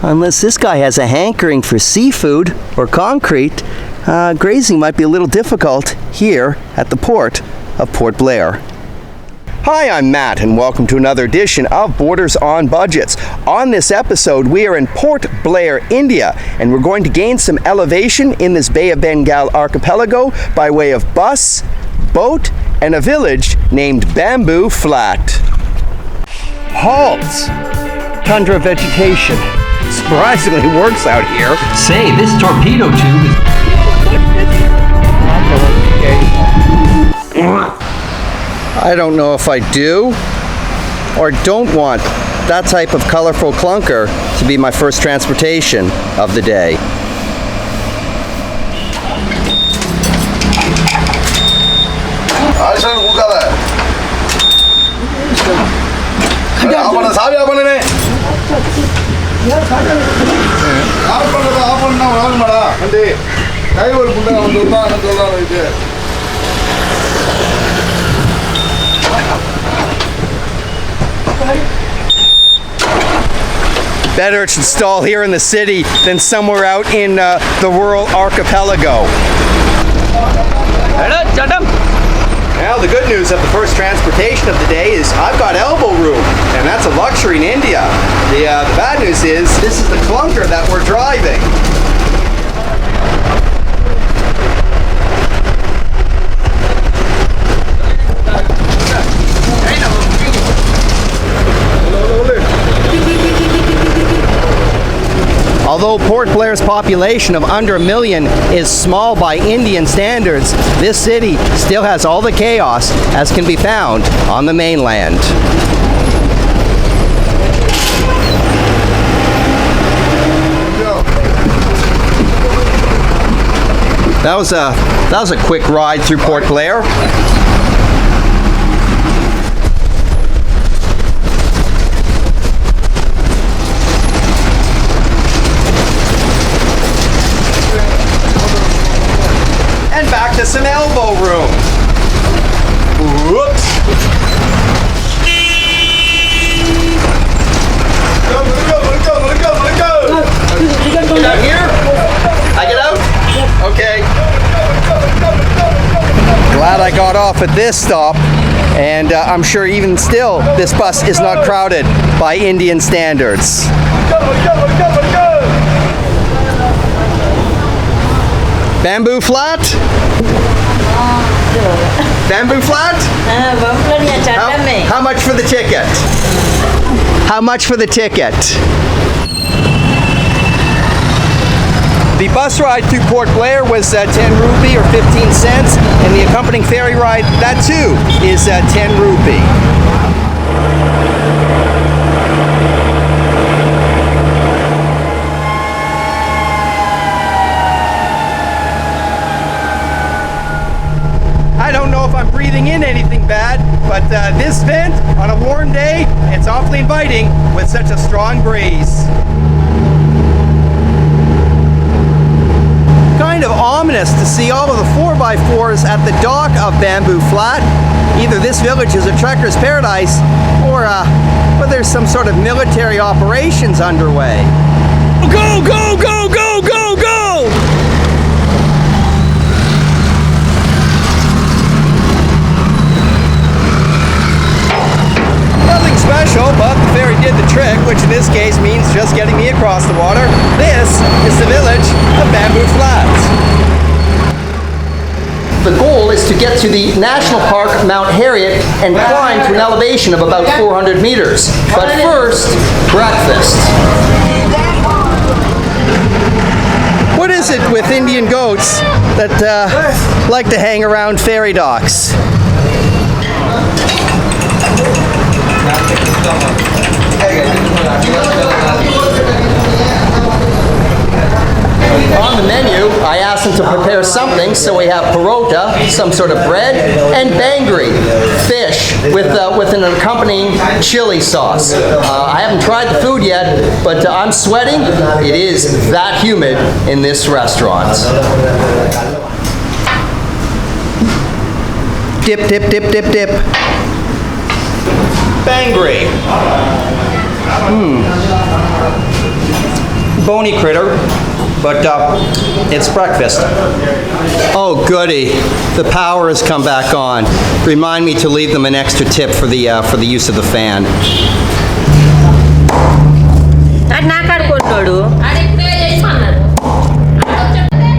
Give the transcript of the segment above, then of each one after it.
Unless this guy has a hankering for seafood or concrete, grazing might be a little difficult here at the port of Port Blair. Hi, I'm Matt, and welcome to another edition of Borders on Budgets. On this episode, we are in Port Blair, India, and we're going to gain some elevation in this Bay of Bengal archipelago by way of bus, boat, and a village named Bambuflat. Halt! Tundra vegetation. Surprisingly works out here. Say, this torpedo tube is... I don't know if I do or don't want that type of colorful clunker to be my first transportation of the day. Better to install here in the city than somewhere out in the rural archipelago. Now the good news of the first transportation of the day is I've got elbow room, and that's a luxury in India. The bad news is this is the clunker that we're driving. Although Port Blair's population of under 1 million is small by Indian standards, this city still has all the chaos as can be found on the mainland. That was a quick ride through Port Blair. Back to some elbow room. Whoops. Get out here? I get out? Okay. Glad I got off at this stop, and I'm sure even still this bus is not crowded by Indian standards. Bambuflat? Bambuflat? How much for the ticket? How much for the ticket? The bus ride through Port Blair was 10 rupee or 15 cents, and the accompanying ferry ride, that too, is 10 rupee. I don't know if I'm breathing in anything bad, but this vent on a warm day, it's awfully inviting with such a strong breeze. Kind of ominous to see all of the 4x4s at the dock of Bambuflat. Either this village is a trekker's paradise or there's some sort of military operations underway. Go, go, go, go, go, go! Nothing special, but the ferry did the trick, which in this case means just getting me across the water. This is the village of Bambuflat. The goal is to get to the National Park, Mount Harriet, and climb to an elevation of about 400 meters. But first, breakfast. What is it with Indian goats that like to hang around ferry docks? On the menu, I asked them to prepare something, so we have parota, some sort of bread, and bangri, fish, with an accompanying chili sauce. I haven't tried the food yet, but I'm sweating. It is that humid in this restaurant. Dip, dip, dip, dip, dip. Bangri. bony critter, but it's breakfast. Oh goody, the power has come back on. Remind me to leave them an extra tip for the use of the fan.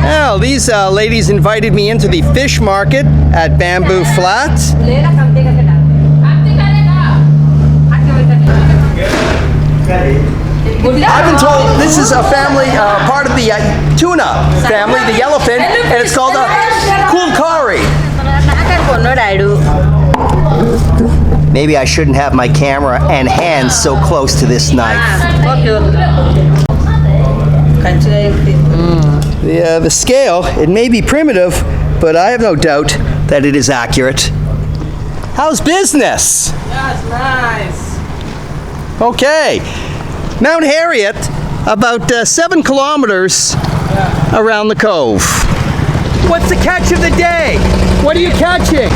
Now, these ladies invited me into the fish market at Bambuflat. I've been told this is a family, part of the tuna family, the yellowfin, and it's called a kulkari. Maybe I shouldn't have my camera and hands so close to this knife. The scale, it may be primitive, but I have no doubt that it is accurate. How's business? That's nice. Okay. Mount Harriet, about 7 kilometers around the cove. What's the catch of the day? What are you catching?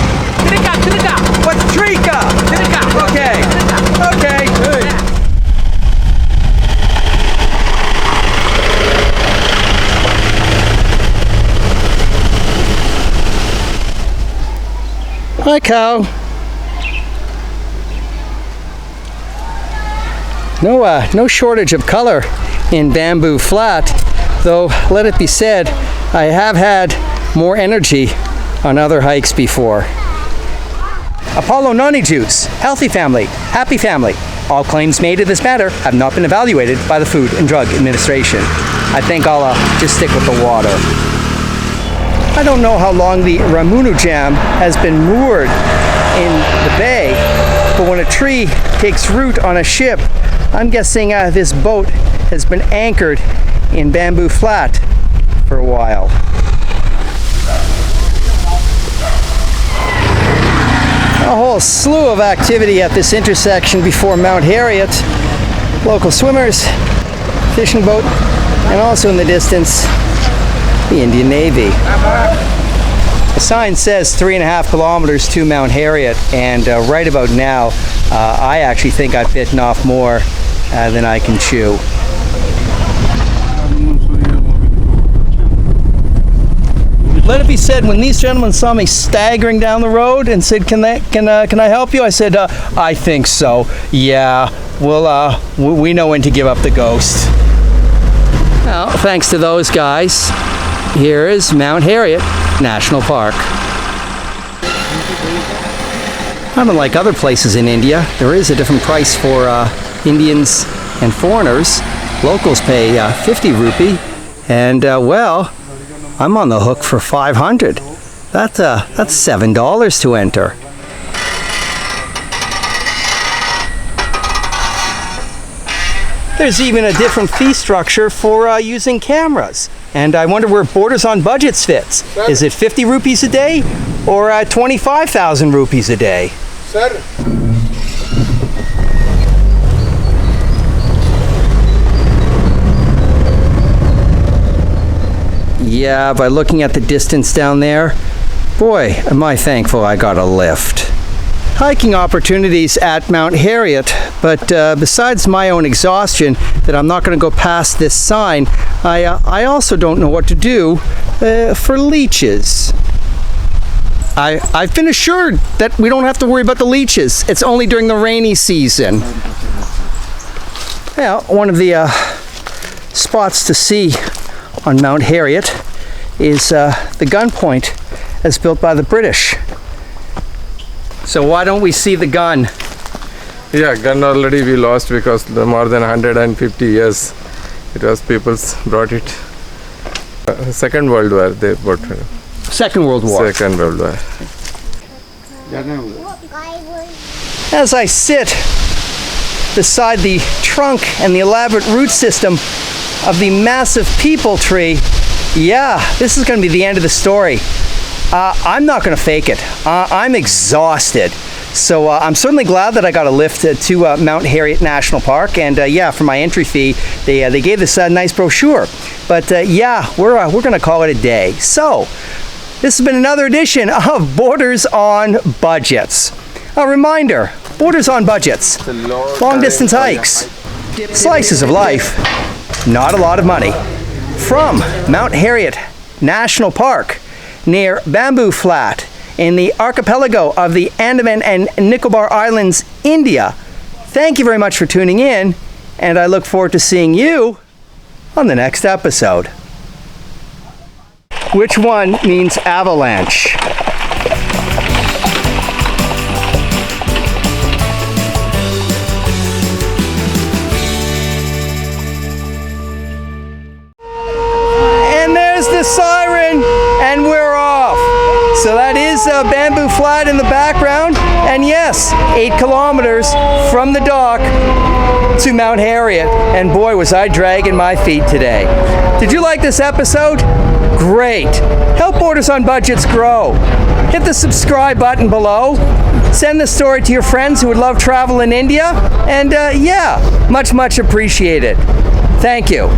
Trika. What's trika? Okay. Okay, good. Hi, cow. No shortage of color in Bambuflat, though let it be said, I have had more energy on other hikes before. Apollo Noni Juice, healthy family, happy family. All claims made in this matter have not been evaluated by the Food and Drug Administration. I think I'll just stick with the water. I don't know how long the Ramunu jam has been moored in the bay, but when a tree takes root on a ship, I'm guessing this boat has been anchored in Bambuflat for a while. A whole slew of activity at this intersection before Mount Harriet. Local swimmers, fishing boat, and also in the distance, the Indian Navy. The sign says 3.5 kilometers to Mount Harriet, and right about now, I actually think I've bitten off more than I can chew. Let it be said, when these gentlemen saw me staggering down the road and said, "Can I help you?" I said, "I think so. Yeah, we know when to give up the ghost." Well, thanks to those guys, here is Mount Harriet National Park. Unlike other places in India, there is a different price for Indians and foreigners. Locals pay 50 rupee, and well, I'm on the hook for 500. That's $7 to enter. There's even a different fee structure for using cameras. And I wonder where Borders on Budgets fits. Is it 50 rupees a day or 25,000 rupees a day? Sir. Yeah, by looking at the distance down there, boy, am I thankful I got a lift. Hiking opportunities at Mount Harriet, but besides my own exhaustion that I'm not going to go past this sign, I also don't know what to do for leeches. I've been assured that we don't have to worry about the leeches. It's only during the rainy season. Well, one of the spots to see on Mount Harriet is the gun point as built by the British. So why don't we see the gun? Yeah, gun already we lost because the more than 150 years it was people's brought it. Second World War they brought it. Second World War. Second World War. As I sit beside the trunk and the elaborate root system of the massive peepal tree, yeah, this is going to be the end of the story. I'm not going to fake it. I'm exhausted. So I'm certainly glad that I got a lift to Mount Harriet National Park, and yeah, for my entry fee, they gave this nice brochure. But yeah, we're going to call it a day. So this has been another edition of Borders on Budgets. A reminder: Borders on Budgets, long distance hikes, slices of life, not a lot of money. From Mount Harriet National Park near Bambuflat in the archipelago of the Andaman and Nicobar Islands, India. Thank you very much for tuning in, and I look forward to seeing you on the next episode. Which one means avalanche? And there's the siren, and we're off. So that is Bambuflat in the background, and yes, 8 kilometers from the dock to Mount Harriet, and boy was I dragging my feet today. Did you like this episode? Great! Help Borders on Budgets grow. Hit the subscribe button below. Send this story to your friends who would love travel in India, and yeah, much appreciated. Thank you.